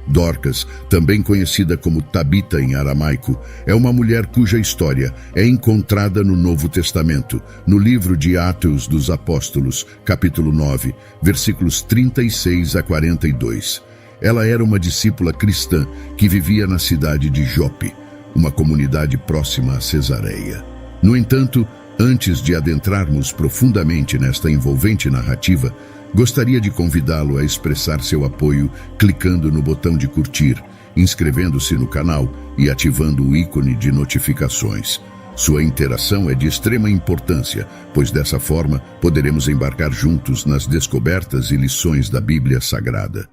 Dorcas, também conhecida como Tabita em aramaico, é uma mulher cuja história é encontrada no Novo Testamento, no livro de Atos dos Apóstolos, capítulo 9, versículos 36 a 42. Ela era uma discípula cristã que vivia na cidade de Jope, uma comunidade próxima a Cesareia. No entanto, antes de adentrarmos profundamente nesta envolvente narrativa, gostaria de convidá-lo a expressar seu apoio clicando no botão de curtir, inscrevendo-se no canal e ativando o ícone de notificações. Sua interação é de extrema importância, pois dessa forma poderemos embarcar juntos nas descobertas e lições da Bíblia Sagrada.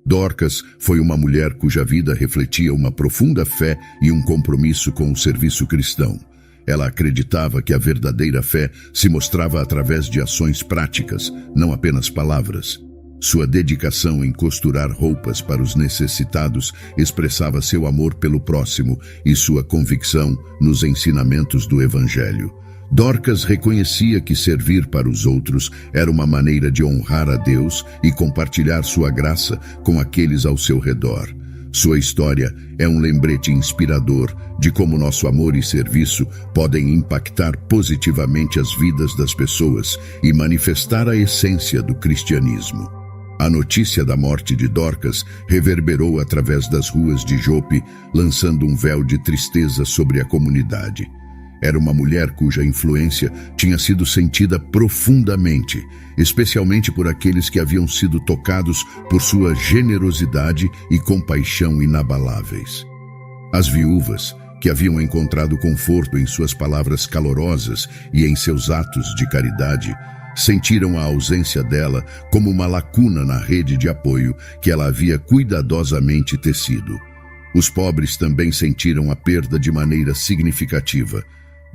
Dorcas foi uma mulher cuja vida refletia uma profunda fé e um compromisso com o serviço cristão. Ela acreditava que a verdadeira fé se mostrava através de ações práticas, não apenas palavras. Sua dedicação em costurar roupas para os necessitados expressava seu amor pelo próximo e sua convicção nos ensinamentos do Evangelho. Dorcas reconhecia que servir para os outros era uma maneira de honrar a Deus e compartilhar sua graça com aqueles ao seu redor. Sua história é um lembrete inspirador de como nosso amor e serviço podem impactar positivamente as vidas das pessoas e manifestar a essência do cristianismo. A notícia da morte de Dorcas reverberou através das ruas de Jope, lançando um véu de tristeza sobre a comunidade. Era uma mulher cuja influência tinha sido sentida profundamente, especialmente por aqueles que haviam sido tocados por sua generosidade e compaixão inabaláveis. As viúvas, que haviam encontrado conforto em suas palavras calorosas e em seus atos de caridade, sentiram a ausência dela como uma lacuna na rede de apoio que ela havia cuidadosamente tecido. Os pobres também sentiram a perda de maneira significativa.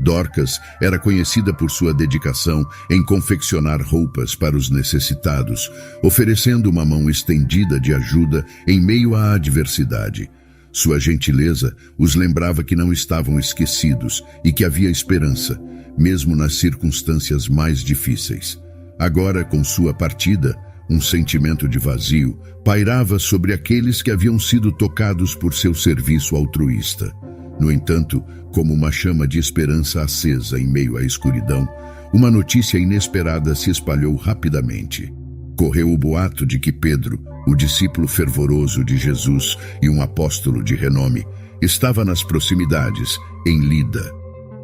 Dorcas era conhecida por sua dedicação em confeccionar roupas para os necessitados, oferecendo uma mão estendida de ajuda em meio à adversidade. Sua gentileza os lembrava que não estavam esquecidos e que havia esperança, mesmo nas circunstâncias mais difíceis. Agora, com sua partida, um sentimento de vazio pairava sobre aqueles que haviam sido tocados por seu serviço altruísta. No entanto, como uma chama de esperança acesa em meio à escuridão, uma notícia inesperada se espalhou rapidamente. Correu o boato de que Pedro, o discípulo fervoroso de Jesus e um apóstolo de renome, estava nas proximidades, em Lida.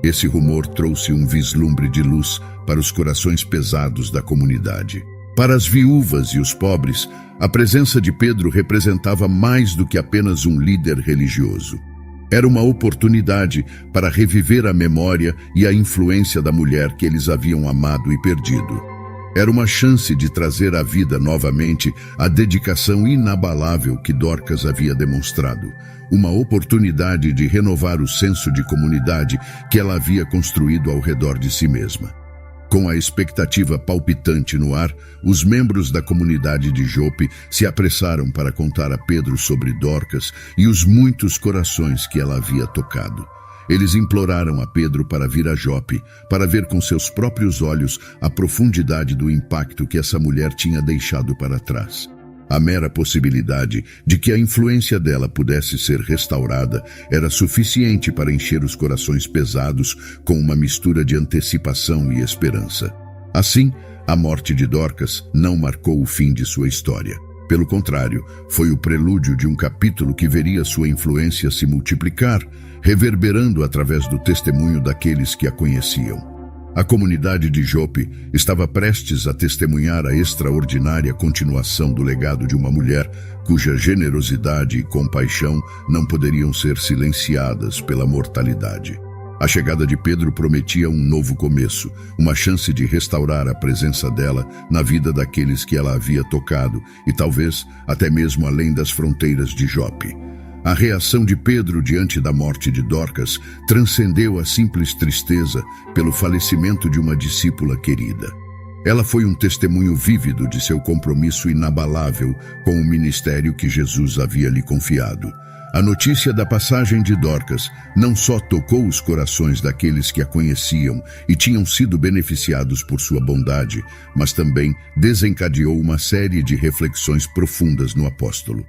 Esse rumor trouxe um vislumbre de luz para os corações pesados da comunidade. Para as viúvas e os pobres, a presença de Pedro representava mais do que apenas um líder religioso. Era uma oportunidade para reviver a memória e a influência da mulher que eles haviam amado e perdido. Era uma chance de trazer à vida novamente a dedicação inabalável que Dorcas havia demonstrado. Uma oportunidade de renovar o senso de comunidade que ela havia construído ao redor de si mesma. Com a expectativa palpitante no ar, os membros da comunidade de Jope se apressaram para contar a Pedro sobre Dorcas e os muitos corações que ela havia tocado. Eles imploraram a Pedro para vir a Jope, para ver com seus próprios olhos a profundidade do impacto que essa mulher tinha deixado para trás. A mera possibilidade de que a influência dela pudesse ser restaurada era suficiente para encher os corações pesados com uma mistura de antecipação e esperança. Assim, a morte de Dorcas não marcou o fim de sua história. Pelo contrário, foi o prelúdio de um capítulo que veria sua influência se multiplicar, reverberando através do testemunho daqueles que a conheciam. A comunidade de Jope estava prestes a testemunhar a extraordinária continuação do legado de uma mulher cuja generosidade e compaixão não poderiam ser silenciadas pela mortalidade. A chegada de Pedro prometia um novo começo, uma chance de restaurar a presença dela na vida daqueles que ela havia tocado e talvez até mesmo além das fronteiras de Jope. A reação de Pedro diante da morte de Dorcas transcendeu a simples tristeza pelo falecimento de uma discípula querida. Ela foi um testemunho vívido de seu compromisso inabalável com o ministério que Jesus havia lhe confiado. A notícia da passagem de Dorcas não só tocou os corações daqueles que a conheciam e tinham sido beneficiados por sua bondade, mas também desencadeou uma série de reflexões profundas no apóstolo.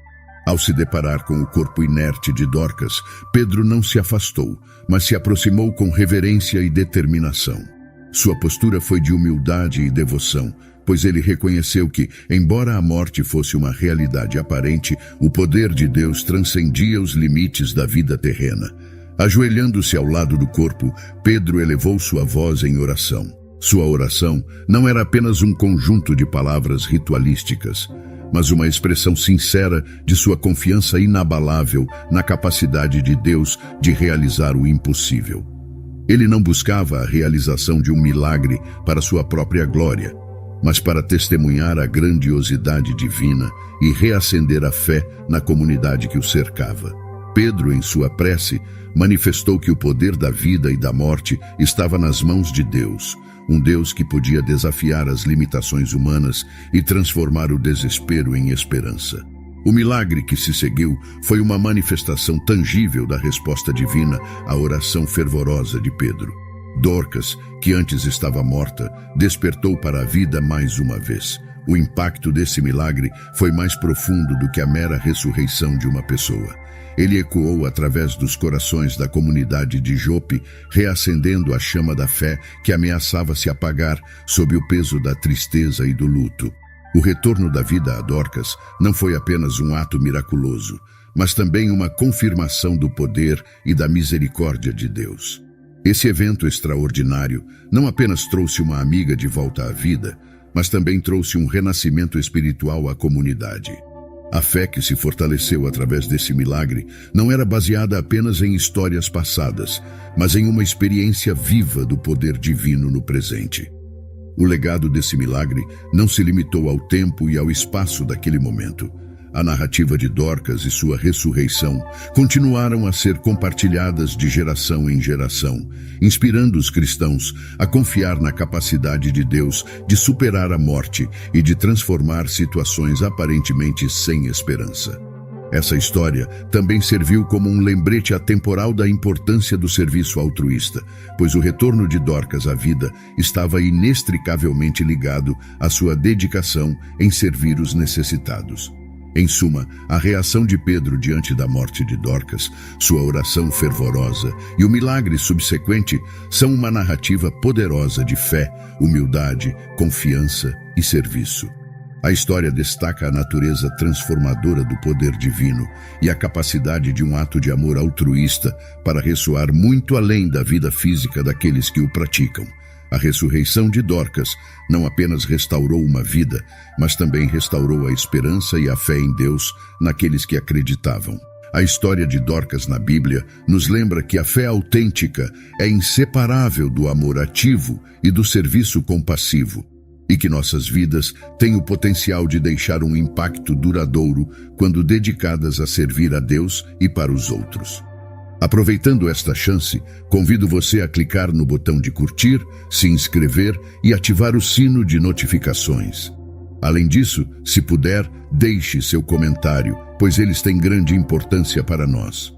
Ao se deparar com o corpo inerte de Dorcas, Pedro não se afastou, mas se aproximou com reverência e determinação. Sua postura foi de humildade e devoção, pois ele reconheceu que, embora a morte fosse uma realidade aparente, o poder de Deus transcendia os limites da vida terrena. Ajoelhando-se ao lado do corpo, Pedro elevou sua voz em oração. Sua oração não era apenas um conjunto de palavras ritualísticas, mas uma expressão sincera de sua confiança inabalável na capacidade de Deus de realizar o impossível. Ele não buscava a realização de um milagre para sua própria glória, mas para testemunhar a grandiosidade divina e reacender a fé na comunidade que o cercava. Pedro, em sua prece, manifestou que o poder da vida e da morte estava nas mãos de Deus, um Deus que podia desafiar as limitações humanas e transformar o desespero em esperança. O milagre que se seguiu foi uma manifestação tangível da resposta divina à oração fervorosa de Pedro. Dorcas, que antes estava morta, despertou para a vida mais uma vez. O impacto desse milagre foi mais profundo do que a mera ressurreição de uma pessoa. Ele ecoou através dos corações da comunidade de Jope, reacendendo a chama da fé que ameaçava se apagar sob o peso da tristeza e do luto. O retorno da vida a Dorcas não foi apenas um ato miraculoso, mas também uma confirmação do poder e da misericórdia de Deus. Esse evento extraordinário não apenas trouxe uma amiga de volta à vida, mas também trouxe um renascimento espiritual à comunidade. A fé que se fortaleceu através desse milagre não era baseada apenas em histórias passadas, mas em uma experiência viva do poder divino no presente. O legado desse milagre não se limitou ao tempo e ao espaço daquele momento. A narrativa de Dorcas e sua ressurreição continuaram a ser compartilhadas de geração em geração, inspirando os cristãos a confiar na capacidade de Deus de superar a morte e de transformar situações aparentemente sem esperança. Essa história também serviu como um lembrete atemporal da importância do serviço altruísta, pois o retorno de Dorcas à vida estava inextricavelmente ligado à sua dedicação em servir os necessitados. Em suma, a reação de Pedro diante da morte de Dorcas, sua oração fervorosa e o milagre subsequente são uma narrativa poderosa de fé, humildade, confiança e serviço. A história destaca a natureza transformadora do poder divino e a capacidade de um ato de amor altruísta para ressoar muito além da vida física daqueles que o praticam. A ressurreição de Dorcas não apenas restaurou uma vida, mas também restaurou a esperança e a fé em Deus naqueles que acreditavam. A história de Dorcas na Bíblia nos lembra que a fé autêntica é inseparável do amor ativo e do serviço compassivo, e que nossas vidas têm o potencial de deixar um impacto duradouro quando dedicadas a servir a Deus e para os outros. Aproveitando esta chance, convido você a clicar no botão de curtir, se inscrever e ativar o sino de notificações. Além disso, se puder, deixe seu comentário, pois eles têm grande importância para nós.